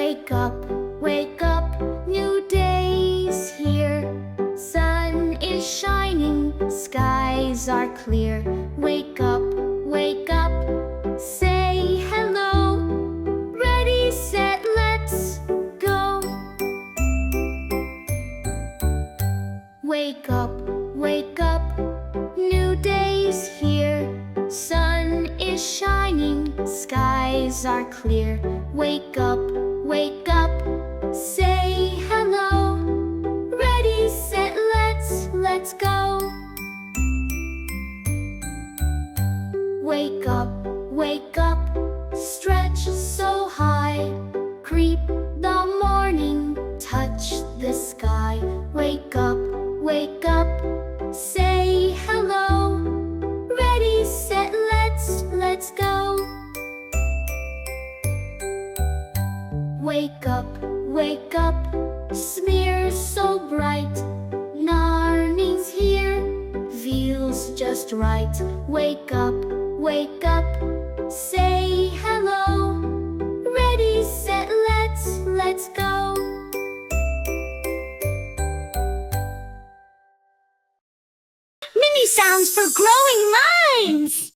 wake up, new day's here. Sun is shining, skies are clear. Wake up, say hello. Ready, set, let's go. Wake up, new day's here. Sun is shining, skies are clear. Wake up, say hello. Ready, set, let's go. Wake up, stretch so high. Creep the morning, touch the sky. Wake up, say hello. Ready, set, let's go. Wake up, smear so bright. Morning's here, feels just right. Wake up, say hello. Ready, set, let's go. Mini sounds for growing minds.